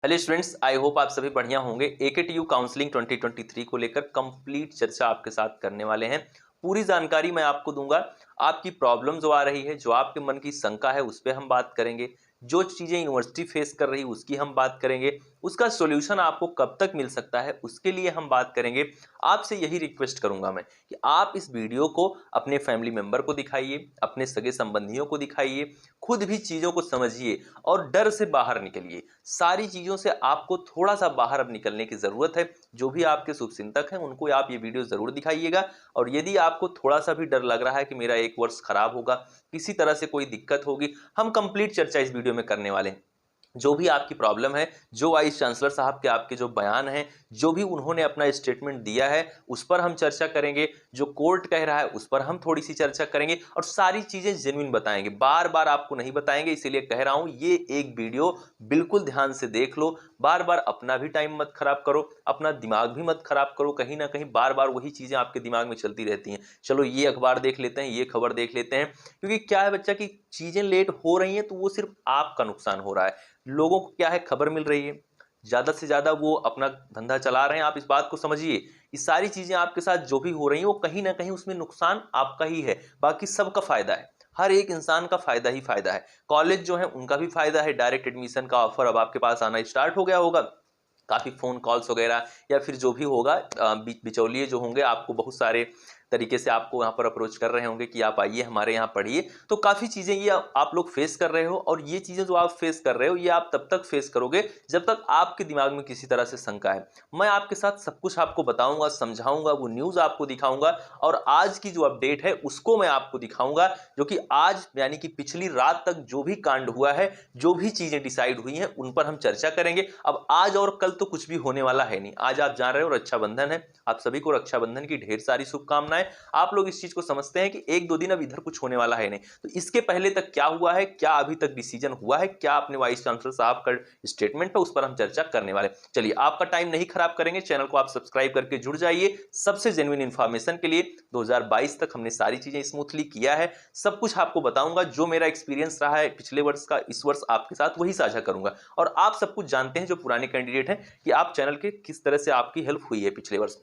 Hello students, I hope आप सभी बढ़िया होंगे। एकेटीयू काउंसलिंग 2023 को लेकर कंप्लीट चर्चा आपके साथ करने वाले हैं। पूरी जानकारी मैं आपको दूंगा। आपकी प्रॉब्लम जो आ रही है, जो आपके मन की शंका है, उस पर हम बात करेंगे। जो चीजें यूनिवर्सिटी फेस कर रही है उसकी हम बात करेंगे। उसका सॉल्यूशन आपको कब तक मिल सकता है उसके लिए हम बात करेंगे। आपसे यही रिक्वेस्ट करूंगा मैं कि आप इस वीडियो को अपने फैमिली मेंबर को दिखाइए, अपने सगे संबंधियों को दिखाइए, खुद भी चीजों को समझिए और डर से बाहर निकलिए। सारी चीजों से आपको थोड़ा सा बाहर अब निकलने की जरूरत है। जो भी आपके शुभचिंतक हैं उनको आप ये वीडियो जरूर दिखाइएगा। और यदि आपको थोड़ा सा भी डर लग रहा है कि मेरा एक वर्ष खराब होगा, किसी तरह से कोई दिक्कत होगी, हम कंप्लीट चर्चा इस वीडियो में करने वाले हैं। जो भी आपकी प्रॉब्लम है, जो वाइस चांसलर साहब के आपके जो बयान हैं, जो भी उन्होंने अपना स्टेटमेंट दिया है, उस पर हम चर्चा करेंगे। जो कोर्ट कह रहा है उस पर हम थोड़ी सी चर्चा करेंगे और सारी चीजें जेन्युइन बताएंगे। बार बार आपको नहीं बताएंगे, इसीलिए कह रहा हूं ये एक वीडियो बिल्कुल ध्यान से देख लो। बार बार अपना भी टाइम मत खराब करो, अपना दिमाग भी मत खराब करो। कहीं ना कहीं बार बार वही चीजें आपके दिमाग में चलती रहती हैं। चलो ये अखबार देख लेते हैं, ये खबर देख लेते हैं। क्योंकि क्या है बच्चा, कि चीजें लेट हो रही हैं तो वो सिर्फ आपका नुकसान हो रहा है। लोगों को क्या है, खबर मिल रही है, ज्यादा से ज्यादा वो अपना धंधा चला रहे हैं। आप इस बात को समझिए। ये सारी चीजें आपके साथ जो भी हो रही हैं वो कहीं ना कहीं उसमें नुकसान आपका ही है, बाकी सबका फायदा है। हर एक इंसान का फायदा ही फायदा है। कॉलेज जो है उनका भी फायदा है। डायरेक्ट एडमिशन का ऑफर अब आपके पास आना स्टार्ट हो गया होगा। काफी फोन कॉल्स वगैरह या फिर जो भी होगा, बिचौलिए जो होंगे आपको बहुत सारे तरीके से आपको यहाँ पर अप्रोच कर रहे होंगे कि आप आइए हमारे यहाँ पढ़िए। तो काफ़ी चीज़ें ये आप लोग फेस कर रहे हो। और ये चीज़ें जो आप फेस कर रहे हो ये आप तब तक फेस करोगे जब तक आपके दिमाग में किसी तरह से शंका है। मैं आपके साथ सब कुछ आपको बताऊंगा, समझाऊंगा, वो न्यूज़ आपको दिखाऊंगा और आज की जो अपडेट है उसको मैं आपको दिखाऊंगा। जो कि आज यानी कि पिछली रात तक जो भी कांड हुआ है, जो भी चीज़ें डिसाइड हुई हैं, उन पर हम चर्चा करेंगे। अब आज और कल तो कुछ भी होने वाला है नहीं। आज आप जान रहे हो रक्षाबंधन है। आप सभी को रक्षाबंधन की ढेर सारी शुभकामनाएं। आप लोग इस चीज को समझते हैं कि एक दो दिन अब इधर कुछ होने वाला है नहीं। तो इसके पहले तक क्या हुआ है, क्या अभी तक डिसीजन हुआ है, क्या अपने वाइस चांसलर साहब का स्टेटमेंट है, उस पर हम चर्चा करने वाले। चलिए आपका टाइम नहीं खराब करेंगे, चैनल को आप सब्सक्राइब करके जुड़ जाइए सबसे जेन्युइन इंफॉर्मेशन के लिए। 2022 तक हमने सारी चीजें स्मूथली किया है। सब कुछ आपको बताऊंगा। जो मेरा एक्सपीरियंस रहा है पिछले वर्ष का, इस वर्ष आपके साथ वही साझा करूंगा। और आप सब कुछ जानते हैं जो पुराने कैंडिडेट हैं, कि आप चैनल के किस तरह से आपकी हेल्प हुई है पिछले वर्ष।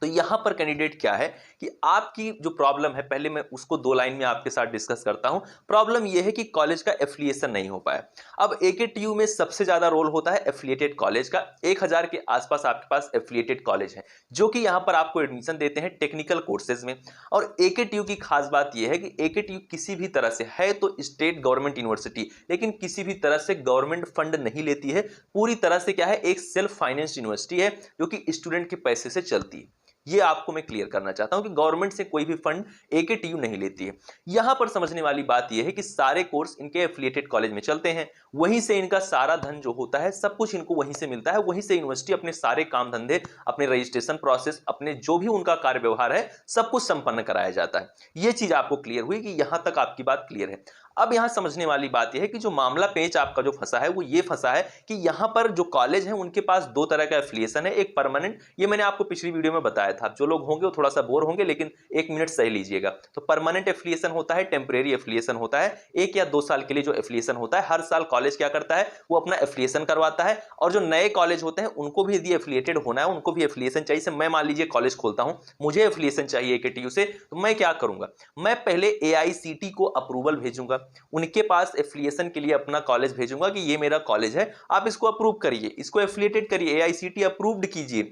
तो यहां पर कैंडिडेट क्या है कि आपकी जो प्रॉब्लम है, पहले मैं उसको दो लाइन में आपके साथ डिस्कस करता हूं। प्रॉब्लम यह है कि कॉलेज का एफिलिएशन नहीं हो पाया। अब एकेटीयू में सबसे ज्यादा रोल होता है एफिलिएटेड कॉलेज का। 1000 के आसपास आपके पास एफिलिएटेड कॉलेज है जो कि यहां पर आपको एडमिशन देते हैं टेक्निकल कोर्सेज में। और एकेटीयू की खास बात यह है कि एकेटीयू किसी भी तरह से है तो स्टेट गवर्नमेंट यूनिवर्सिटी, लेकिन किसी भी तरह से गवर्नमेंट फंड नहीं लेती है। पूरी तरह से क्या है, एक सेल्फ फाइनेंस यूनिवर्सिटी है जो कि स्टूडेंट के पैसे से चलती है। ये आपको मैं क्लियर करना चाहता हूं कि गवर्नमेंट से कोई भी फंड एकेटीयू नहीं लेती है। यहां पर समझने वाली बात यह है कि सारे कोर्स इनके एफिलिएटेड कॉलेज में चलते हैं। वहीं से इनका सारा धन जो होता है, सब कुछ इनको वहीं से मिलता है। वहीं से यूनिवर्सिटी अपने सारे काम धंधे, अपने रजिस्ट्रेशन प्रोसेस, अपने जो भी उनका कार्य व्यवहार है, सब कुछ संपन्न कराया जाता है। यह चीज आपको क्लियर हुई कि यहां तक आपकी बात क्लियर है। अब यहां समझने वाली बात यह है कि जो मामला पेच आपका जो फंसा है वो ये फंसा है कि यहां पर जो कॉलेज है उनके पास दो तरह का एफिलिएशन है। एक परमानेंट, ये मैंने आपको पिछली वीडियो में बताया था। जो लोग होंगे वो थोड़ा सा बोर होंगे, लेकिन एक मिनट सही लीजिएगा। तो परमानेंट एफिलिएशन होता है, टेम्परेरी एफिलिएशन होता है। 1 या 2 साल के लिए जो एफिलिएशन होता है, हर साल कॉलेज क्या करता है, वो अपना एफिलिएशन करवाता है। और जो नए कॉलेज होते हैं उनको भी यदि एफिलिएटेड होना है, उनको भी एफिलिएशन चाहिए। मैं मान लीजिए कॉलेज खोलता हूं, मुझे एफिलिएशन चाहिए एकेटीयू से, तो मैं क्या करूंगा, मैं पहले एआईसीटी को अप्रूवल भेजूंगा। उनके पास एफिलिएशन के लिए अपना कॉलेज भेजूंगा कि ये मेरा कॉलेज है, आप इसको अप्रूव करिए, इसको एफिलिएटेड करिए, एआईसीटी अप्रूव्ड कीजिए।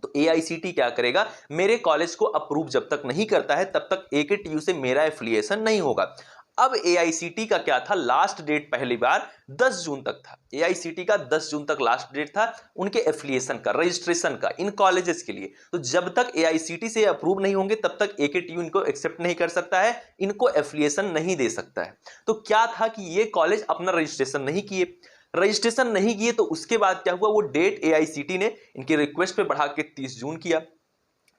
तो एआईसीटी क्या करेगा, मेरे कॉलेज को अप्रूव जब तक नहीं करता है तब तक एकेटीयू से मेरा एफिलिएशन नहीं होगा। अब एआईसीटी का क्या था, लास्ट डेट पहली बार 10 जून तक था। एआईसीटी का 10 जून तक लास्ट डेट था उनके एफिलिएशन का, रजिस्ट्रेशन का, इन कॉलेजेस के लिए। तो जब तक एआईसीटी से अप्रूव नहीं होंगे तब तक एकेटीयू इनको एक्सेप्ट नहीं कर सकता है, इनको एफिलिएशन नहीं दे सकता है। तो क्या था कि ये कॉलेज अपना रजिस्ट्रेशन नहीं किए। रजिस्ट्रेशन नहीं किए तो उसके बाद क्या हुआ, वो डेट एआईसीटी ने इनकी रिक्वेस्ट पे बढ़ा के 30 जून किया।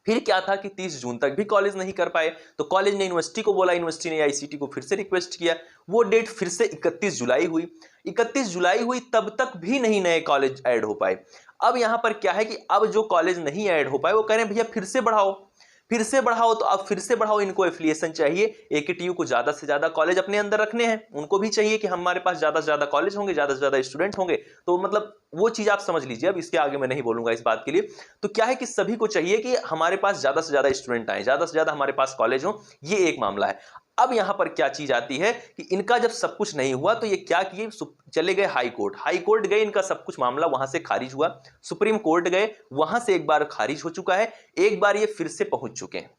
फिर क्या था कि 30 जून तक भी कॉलेज नहीं कर पाए, तो कॉलेज ने यूनिवर्सिटी को बोला, यूनिवर्सिटी ने आईसीटी को फिर से रिक्वेस्ट किया। वो डेट फिर से 31 जुलाई हुई। 31 जुलाई हुई तब तक भी नहीं नए कॉलेज ऐड हो पाए। अब यहां पर क्या है कि अब जो कॉलेज नहीं ऐड हो पाए वो कह रहे हैं भैया फिर से बढ़ाओ। फिर से बढ़ाओ तो अब फिर से बढ़ाओ, इनको एफिलिएशन चाहिए, एकेटीयू को ज्यादा से ज्यादा कॉलेज अपने अंदर रखने हैं, उनको भी चाहिए कि हमारे पास ज्यादा से ज्यादा कॉलेज होंगे, ज्यादा से ज्यादा स्टूडेंट होंगे। तो मतलब वो चीज आप समझ लीजिए, अब इसके आगे मैं नहीं बोलूंगा इस बात के लिए। तो क्या है कि सभी को चाहिए कि हमारे पास ज्यादा से ज्यादा स्टूडेंट आए, ज्यादा से ज्यादा हमारे पास कॉलेज हो, ये एक मामला है। अब यहां पर क्या चीज आती है कि इनका जब सब कुछ नहीं हुआ तो ये क्या किए, चले गए हाई कोर्ट, हाई कोर्ट गए, इनका सब कुछ मामला वहां से खारिज हुआ, सुप्रीम कोर्ट गए, वहां से एक बार खारिज हो चुका है, एक बार ये फिर से पहुंच चुके हैं,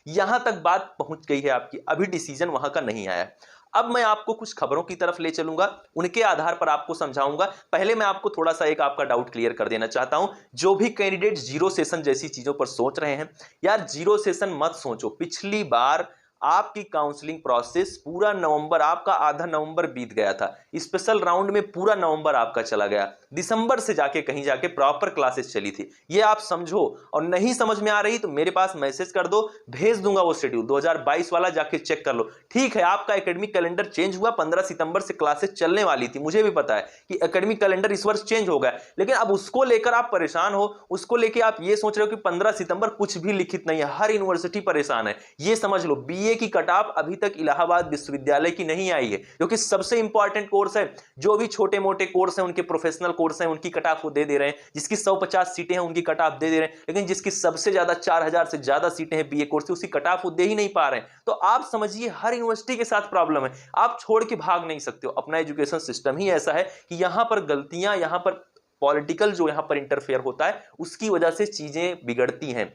यहां तक बात पहुंच गई है आपकी, अभी डिसीजन वहां का नहीं आया। अब मैं आपको कुछ खबरों की तरफ ले चलूंगा, उनके आधार पर आपको समझाऊंगा। पहले मैं आपको थोड़ा सा एक आपका डाउट क्लियर कर देना चाहता हूं, जो भी कैंडिडेट जीरो सेशन जैसी चीजों पर सोच रहे हैं, यार जीरो सेशन मत सोचो। पिछली बार आपकी काउंसलिंग प्रोसेस पूरा नवंबर, आपका आधा नवंबर बीत गया था, स्पेशल राउंड में पूरा नवंबर आपका चला गया, दिसंबर से जाके कहीं जाके प्रॉपर क्लासेस चली थी, ये आप समझो। और नहीं समझ में आ रही तो मेरे पास मैसेज कर दो, भेज दूंगा वो शेड्यूल 2022 वाला, जाके चेक कर लो। ठीक है, आपका एकेडमिक कैलेंडर चेंज हुआ, 15 सितंबर से क्लासेस चलने वाली थी, मुझे भी पता है कि एकेडमिक कैलेंडर इस वर्ष चेंज हो गया, लेकिन अब उसको लेकर आप परेशान हो, उसको लेकर आप ये सोच रहे हो कि 15 सितंबर कुछ भी लिखित नहीं है, हर यूनिवर्सिटी परेशान है, ये समझ लो। बीए की कट ऑफ अभी तक इलाहाबाद विश्वविद्यालय की नहीं आई है, जो कि सबसे इंपॉर्टेंट कोर्स है। जो भी छोटे मोटे कोर्स हैं, उनके प्रोफेशनल कोर्स हैं, उनकी कट ऑफ वो दे रहे हैं, जिसकी 150 सीटें हैं उनकी कट ऑफ दे रहे हैं, लेकिन जिसकी सबसे ज्यादा 4000 से ज्यादा सीटें हैं बीए कोर्स की, उसकी कट ऑफ वो दे ही नहीं पा रहे हैं। तो आप समझिए हर यूनिवर्सिटी के साथ प्रॉब्लम है, आप छोड़ के भाग नहीं सकते हो। अपना एजुकेशन सिस्टम ही ऐसा है कि यहां पर गलतियां, यहां पर पॉलिटिकल जो यहां पर इंटरफेयर होता है, उसकी वजह से चीजें बिगड़ती हैं।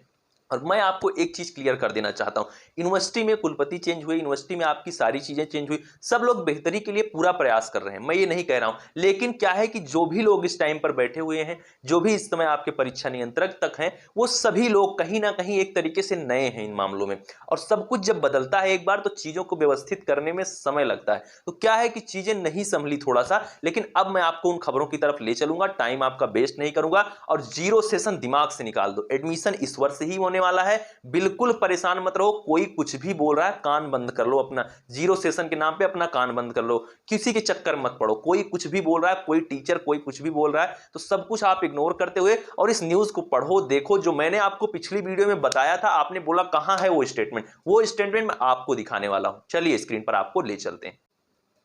और मैं आपको एक चीज क्लियर कर देना चाहता हूं, यूनिवर्सिटी में कुलपति चेंज हुए, यूनिवर्सिटी में आपकी सारी चीजें चेंज हुई, सब लोग बेहतरी के लिए पूरा प्रयास कर रहे हैं, मैं ये नहीं कह रहा हूं, लेकिन क्या है कि जो भी लोग इस टाइम पर बैठे हुए हैं, जो भी इस समय आपके परीक्षा नियंत्रक तक हैं, वो सभी लोग कहीं ना कहीं एक तरीके से नए हैं इन मामलों में। और सब कुछ जब बदलता है एक बार, तो चीजों को व्यवस्थित करने में समय लगता है। तो क्या है कि चीजें नहीं संभली थोड़ा सा, लेकिन अब मैं आपको उन खबरों की तरफ ले चलूंगा, टाइम आपका वेस्ट नहीं करूंगा। और जीरो सेशन दिमाग से निकाल दो, एडमिशन इस वर्ष ही होने वाला है, बिल्कुल परेशान मत रहो। कोई कुछ भी बोल रहा है कान बंद कर लो, अपना जीरो सेशन के नाम पे अपना कान बंद कर लो, किसी के चक्कर मत पड़ो। कोई कुछ भी बोल रहा है, कोई टीचर कोई कुछ भी बोल रहा है, तो सब कुछ आप इग्नोर करते हुए और इस न्यूज को पढ़ो, देखो। जो मैंने आपको पिछली वीडियो में बताया था, आपने बोला कहां है वो स्टेटमेंट, वो स्टेटमेंट मैं आपको दिखाने वाला हूं। चलिए स्क्रीन पर आपको ले चलते हैं।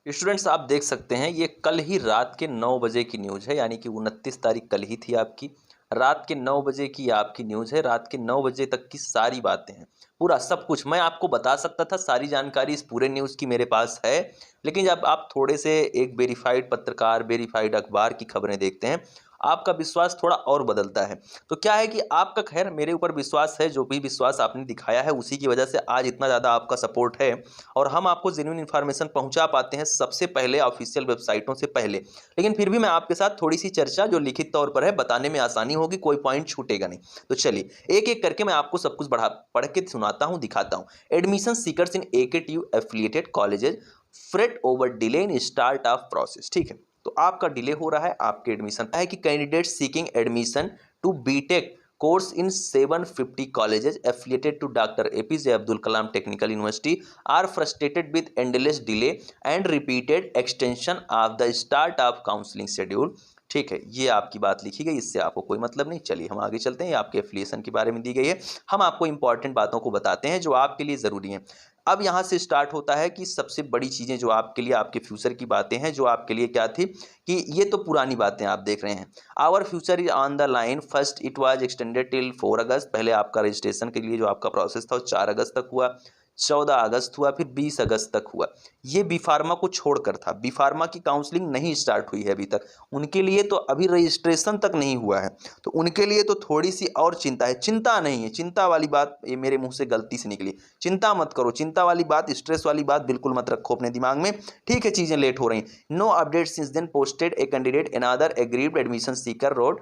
स्टूडेंट्स आप देख सकते हैं, ये कल ही रात के 9 बजे की न्यूज़ है, यानी कि 29 तारीख कल ही थी आपकी, रात के 9 बजे की आपकी न्यूज़ है। रात के 9 बजे तक की सारी बातें हैं, पूरा सब कुछ मैं आपको बता सकता था, सारी जानकारी इस पूरे न्यूज़ की मेरे पास है। लेकिन जब आप थोड़े से एक वेरीफाइड पत्रकार, वेरीफाइड अखबार की खबरें देखते हैं, आपका विश्वास थोड़ा और बदलता है। तो क्या है कि आपका खैर मेरे ऊपर विश्वास है, जो भी विश्वास आपने दिखाया है उसी की वजह से आज इतना ज़्यादा आपका सपोर्ट है, और हम आपको जेन्युइन इन्फॉर्मेशन पहुंचा पाते हैं सबसे पहले ऑफिशियल वेबसाइटों से पहले। लेकिन फिर भी मैं आपके साथ थोड़ी सी चर्चा जो लिखित तौर पर है, बताने में आसानी होगी, कोई पॉइंट छूटेगा नहीं। तो चलिए एक एक करके मैं आपको सब कुछ पढ़ के सुनाता हूँ, दिखाता हूँ। Admission seekers in AKTU affiliated colleges fret over delay in start of process. ठीक है, तो आपका डिले हो रहा है आपके एडमिशन है कि candidate seeking admission to BTech course in 750 colleges affiliated to doctor APJ Abdul Kalam technical university are frustrated with endless delay and repeated extension of the start of counselling schedule. ठीक है, ये आपकी बात लिखी गई, इससे आपको कोई मतलब नहीं। चलिए हम आगे चलते हैं, ये आपके एफिलिएशन के बारे में दी गई है, हम आपको इंपॉर्टेंट बातों को बताते हैं जो आपके लिए ज़रूरी हैं। अब यहाँ से स्टार्ट होता है कि सबसे बड़ी चीज़ें जो आपके लिए, आपके फ्यूचर की बातें हैं, जो आपके लिए क्या थी कि ये तो पुरानी बातें आप देख रहे हैं। Our future is on the line, first it was extended till 4 अगस्त। पहले आपका रजिस्ट्रेशन के लिए जो आपका प्रोसेस था वो 4 अगस्त तक हुआ, 14 अगस्त हुआ, फिर 20 अगस्त तक हुआ। ये बी फार्मा को छोड़कर था, बी फार्मा की काउंसलिंग नहीं स्टार्ट हुई है अभी तक, उनके लिए तो अभी रजिस्ट्रेशन तक नहीं हुआ है, तो उनके लिए तो थोड़ी सी और चिंता है। चिंता नहीं है, चिंता वाली बात ये मेरे मुंह से गलती से निकली, चिंता मत करो, चिंता वाली बात, स्ट्रेस वाली बात बिल्कुल मत रखो अपने दिमाग में। ठीक है, चीज़ें लेट हो रही। No update since then posted a candidate another aggrieved admission seeker wrote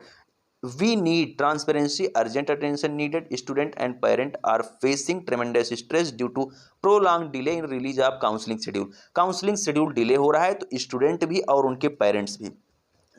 we need transparency, urgent attention needed, student and parent are facing tremendous stress due to prolonged delay in release of counseling schedule। Counselling schedule delay हो रहा है तो student भी और उनके parents भी,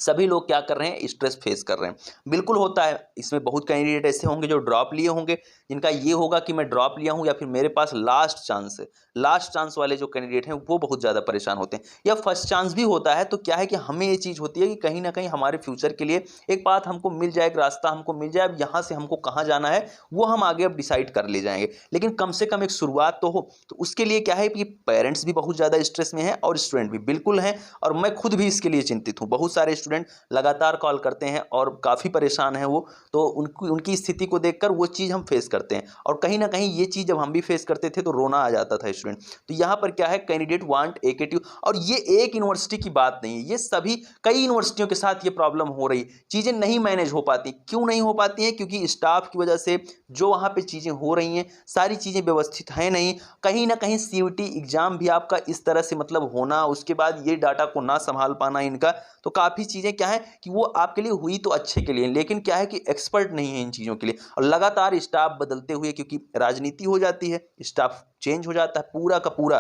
सभी लोग क्या कर रहे हैं, स्ट्रेस फेस कर रहे हैं। बिल्कुल होता है, इसमें बहुत कैंडिडेट ऐसे होंगे जो ड्रॉप लिए होंगे, जिनका ये होगा कि मैं ड्रॉप लिया हूं या फिर मेरे पास लास्ट चांस है। लास्ट चांस वाले जो कैंडिडेट हैं वो बहुत ज़्यादा परेशान होते हैं। या फर्स्ट चांस भी होता है, तो क्या है कि हमें ये चीज़ होती है कि कहीं ना कहीं हमारे फ्यूचर के लिए एक बात हमको मिल जाए, एक रास्ता हमको मिल जाए, अब यहाँ से हमको कहाँ जाना है वो हम आगे अब डिसाइड कर ले जाएंगे। लेकिन कम से कम एक शुरुआत तो हो। तो उसके लिए क्या है कि पेरेंट्स भी बहुत ज़्यादा स्ट्रेस में हैं और स्टूडेंट भी बिल्कुल हैं, और मैं खुद भी इसके लिए चिंतित हूँ। बहुत सारे स्टूडेंट लगातार कॉल करते हैं और काफ़ी परेशान हैं वो, तो उनकी स्थिति को देखकर वो चीज़ हम फेस करते हैं, और कहीं ना कहीं ये चीज़ जब हम भी फेस करते थे तो रोना आ जाता था स्टूडेंट। तो यहाँ पर क्या है, कैंडिडेट वांट AKTU, और ये एक यूनिवर्सिटी की बात नहीं है, ये सभी कई यूनिवर्सिटियों के साथ ये प्रॉब्लम हो रही, चीज़ें नहीं मैनेज हो पाती। क्यों नहीं हो पाती हैं? क्योंकि स्टाफ की वजह से जो वहाँ पे चीज़ें हो रही हैं सारी चीज़ें व्यवस्थित हैं नहीं। कहीं ना कहीं CUET एग्जाम भी आपका इस तरह से मतलब होना, उसके बाद ये डाटा को ना संभाल पाना इनका, तो काफ़ी चीज़ें क्या है कि वो आपके लिए हुई तो अच्छे के लिए, लेकिन क्या है कि एक्सपर्ट नहीं है इन चीज़ों के लिए। और लगातार स्टाफ बदलते हुए, क्योंकि राजनीति हो जाती है, स्टाफ चेंज हो जाता है पूरा का पूरा,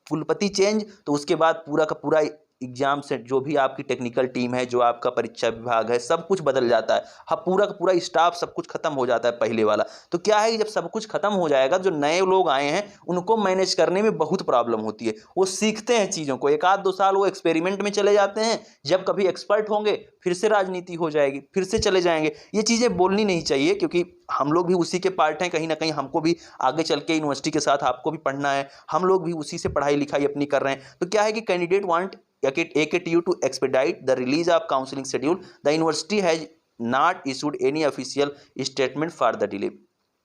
कुलपति चेंज, तो उसके बाद पूरा का पूरा एग्जाम से जो भी आपकी टेक्निकल टीम है, जो आपका परीक्षा विभाग है, सब कुछ बदल जाता है। हाँ, पूरा का पूरा स्टाफ सब कुछ खत्म हो जाता है पहले वाला। तो क्या है कि जब सब कुछ खत्म हो जाएगा, जो नए लोग आए हैं उनको मैनेज करने में बहुत प्रॉब्लम होती है। वो सीखते हैं चीज़ों को, एक आध दो साल वो एक्सपेरिमेंट में चले जाते हैं, जब कभी एक्सपर्ट होंगे फिर से राजनीति हो जाएगी, फिर से चले जाएंगे। ये चीज़ें बोलनी नहीं चाहिए, क्योंकि हम लोग भी उसी के पार्ट हैं। कहीं ना कहीं हमको भी आगे चल के यूनिवर्सिटी के साथ आपको भी पढ़ना है, हम लोग भी उसी से पढ़ाई लिखाई अपनी कर रहे हैं। तो क्या है कि candidate want AKTU to expedite the release of counseling schedule. The university has not issued any official statement for the delay.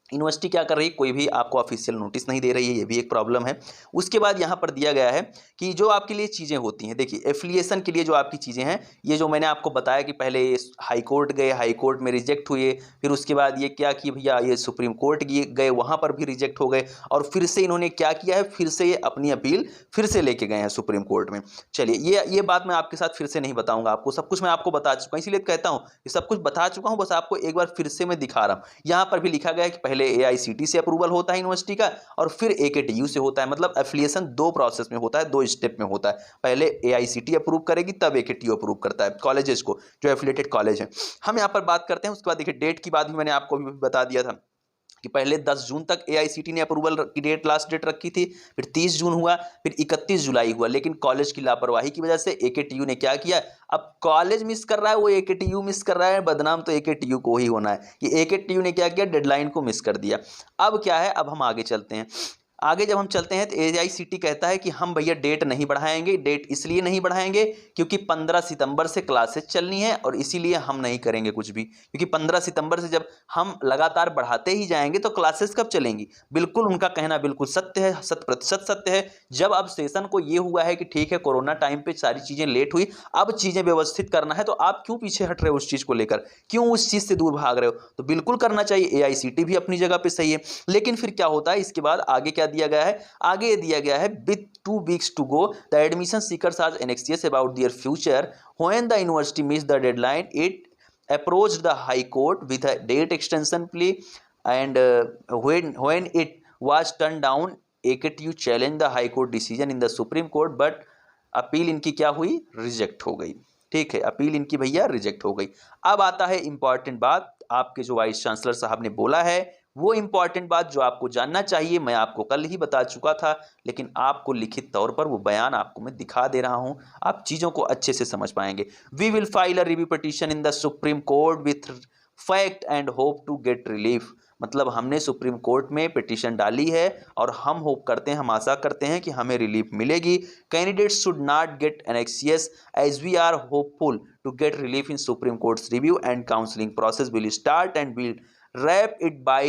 University क्या कर रही है, कोई भी आपको ऑफिशियल नोटिस नहीं दे रही है, ये भी एक प्रॉब्लम है। उसके बाद यहाँ पर दिया गया है कि जो आपके लिए चीज़ें होती हैं, देखिए एफिलिएशन के लिए जो आपकी चीज़ें हैं, ये जो मैंने आपको बताया कि पहले ये हाई कोर्ट गए, हाई कोर्ट में रिजेक्ट हुए, फिर उसके बाद ये क्या कि भैया ये सुप्रीम कोर्ट गए, वहाँ पर भी रिजेक्ट हो गए, और फिर से इन्होंने क्या किया है, फिर से ये अपनी अपील फिर से लेके गए हैं सुप्रीम कोर्ट में। चलिए ये बात मैं आपके साथ फिर से नहीं बताऊँगा, आपको सब कुछ मैं आपको बता चुका हूँ, इसीलिए कहता हूँ कि सब कुछ बता चुका हूँ, बस आपको एक बार फिर से मैं दिखा रहा हूँ। यहाँ पर भी लिखा गया है कि पहले AICT से अप्रूवल होता है यूनिवर्सिटी का, और फिर AKTU से होता है। मतलब एफिलिएशन दो प्रोसेस में होता है, दो स्टेप में होता है। पहले AICT अप्रूव करेगी, तब AKTU अप्रूव करता है कॉलेजेस को, जो एफिलिएटेड कॉलेज है। हम यहाँ पर बात करते हैं, उसके बाद देखिए डेट की बात भी मैंने आपको भी बता दिया था कि पहले 10 जून तक AICT ने अप्रूवल की डेट लास्ट डेट रखी थी, फिर 30 जून हुआ, फिर 31 जुलाई हुआ। लेकिन कॉलेज की लापरवाही की वजह से AKTU ने क्या किया, अब कॉलेज मिस कर रहा है, वो AKTU मिस कर रहा है, बदनाम तो AKTU को ही होना है कि AKTU ने क्या किया, डेडलाइन को मिस कर दिया। अब क्या है, अब हम आगे चलते हैं। आगे जब हम चलते हैं तो AICT कहता है कि हम भैया डेट नहीं बढ़ाएंगे। डेट इसलिए नहीं बढ़ाएंगे क्योंकि 15 सितंबर से क्लासेस चलनी है, और इसीलिए हम नहीं करेंगे कुछ भी, क्योंकि 15 सितंबर से जब हम लगातार बढ़ाते ही जाएंगे तो क्लासेस कब चलेंगी। बिल्कुल उनका कहना बिल्कुल सत्य है, 100% सत्य है। जब अब सेशन को ये हुआ है कि ठीक है कोरोना टाइम पे सारी चीज़ें लेट हुई, अब चीज़ें व्यवस्थित करना है, तो आप क्यों पीछे हट रहे हो उस चीज़ को लेकर, क्यों उस चीज़ से दूर भाग रहे हो। तो बिल्कुल करना चाहिए, AICT भी अपनी जगह पर सही है। लेकिन फिर क्या होता है, इसके बाद आगे क्या दिया गया है, आगे दिया गया है with 2 weeks to go the admission seekers are anxious about their future when the university missed the deadline. It approached the high court with a date extension plea, and when it was turned down, AKTU challenged the high court decision in the supreme court, but appeal इनकी क्या हुई, reject हो गई। ठीक है, appeal इनकी भैया reject हो गई। अब आता है इंपॉर्टेंट बात, आपके जो वाइस चांसलर साहब ने बोला है, वो इंपॉर्टेंट बात जो आपको जानना चाहिए, मैं आपको कल ही बता चुका था, लेकिन आपको लिखित तौर पर वो बयान आपको मैं दिखा दे रहा हूं, आप चीज़ों को अच्छे से समझ पाएंगे। We will file a review petition in the supreme court with fact and hope to get relief. मतलब हमने सुप्रीम कोर्ट में पिटीशन डाली है, और हम होप करते हैं, हम आशा करते हैं कि हमें रिलीफ मिलेगी। Candidates should not get anxious as we are hopeful to get relief in supreme courts review and counselling process will start and will wrap it by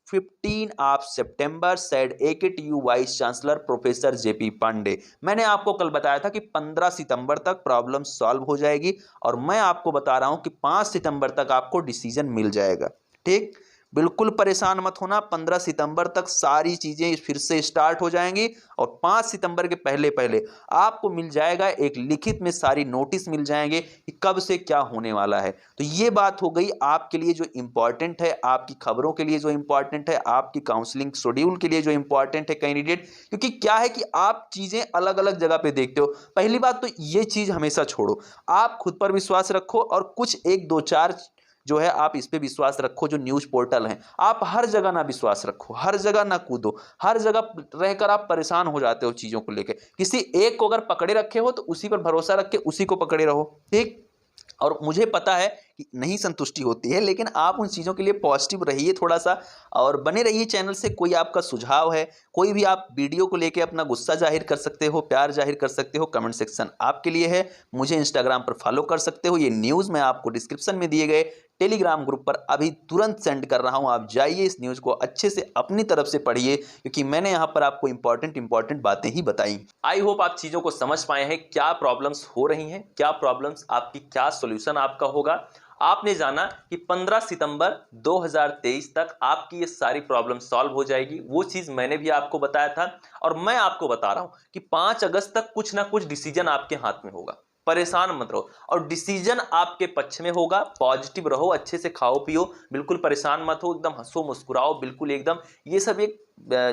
15 of September, said AKTU vice chancellor professor JP Pandey. मैंने आपको कल बताया था कि 15 सितंबर तक problem solve हो जाएगी, और मैं आपको बता रहा हूं कि 5 सितंबर तक आपको डिसीजन मिल जाएगा। ठीक, बिल्कुल परेशान मत होना, 15 सितंबर तक सारी चीज़ें फिर से स्टार्ट हो जाएंगी और 5 सितंबर के पहले पहले आपको मिल जाएगा एक लिखित में सारी नोटिस मिल जाएंगे कि कब से क्या होने वाला है। तो ये बात हो गई आपके लिए जो इम्पॉर्टेंट है, आपकी खबरों के लिए जो इम्पॉर्टेंट है, आपकी काउंसलिंग शेड्यूल के लिए जो इम्पॉर्टेंट है कैंडिडेट। क्योंकि क्या है कि आप चीज़ें अलग अलग जगह पे देखते हो। पहली बात तो ये चीज़ हमेशा छोड़ो, आप खुद पर विश्वास रखो और कुछ एक दो चार जो है आप इस पे विश्वास रखो। जो न्यूज़ पोर्टल हैं, आप हर जगह ना विश्वास रखो, हर जगह ना कूदो, हर जगह रहकर आप परेशान हो जाते हो चीज़ों को लेकर। किसी एक को अगर पकड़े रखे हो तो उसी पर भरोसा रख के उसी को पकड़े रहो, ठीक। और मुझे पता है कि नहीं संतुष्टि होती है, लेकिन आप उन चीज़ों के लिए पॉजिटिव रहिए थोड़ा सा और बने रहिए चैनल से। कोई आपका सुझाव है, कोई भी आप वीडियो को लेके अपना गुस्सा जाहिर कर सकते हो, प्यार जाहिर कर सकते हो, कमेंट सेक्शन आपके लिए है। मुझे इंस्टाग्राम पर फॉलो कर सकते हो। ये न्यूज़ मैं आपको डिस्क्रिप्शन में दिए गए टेलीग्राम ग्रुप पर अभी तुरंत सेंड कर रहा हूं। आप जाइए, इस न्यूज़ को अच्छे से अपनी तरफ से पढ़िए, क्योंकि मैंने यहां पर आपको इंपॉर्टेंट बातें ही बताई। आई होप आप चीज़ों को समझ पाए हैं, क्या प्रॉब्लम्स हो रही हैं, क्या प्रॉब्लम्स आपकी, क्या सॉल्यूशन आपका होगा। आपने जाना कि 15 सितंबर 2023 तक आपकी ये सारी प्रॉब्लम सॉल्व हो जाएगी। वो चीज़ मैंने भी आपको बताया था और मैं आपको बता रहा हूं कि 5 अगस्त तक कुछ ना कुछ डिसीजन आपके हाथ में होगा। परेशान मत रहो और डिसीजन आपके पक्ष में होगा। पॉजिटिव रहो, अच्छे से खाओ पियो, बिल्कुल परेशान मत हो, एकदम हंसो मुस्कुराओ, बिल्कुल एकदम। ये सब एक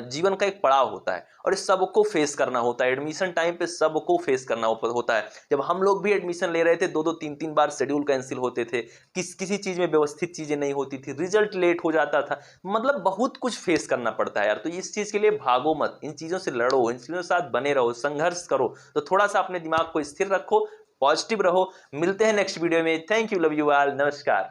जीवन का एक पड़ाव होता है और इस सबको फेस करना होता है। एडमिशन टाइम पे सबको फेस करना होता है। जब हम लोग भी एडमिशन ले रहे थे, 2-2 3-3 बार शेड्यूल कैंसिल होते थे, किसी चीज में व्यवस्थित चीजें नहीं होती थी, रिजल्ट लेट हो जाता था, मतलब बहुत कुछ फेस करना पड़ता है यार। तो इस चीज के लिए भागो मत, इन चीजों से लड़ो, इन चीजों के साथ बने रहो, संघर्ष करो। तो थोड़ा सा अपने दिमाग को स्थिर रखो, पॉजिटिव रहो। मिलते हैं नेक्स्ट वीडियो में। Thank you, love you all, नमस्कार।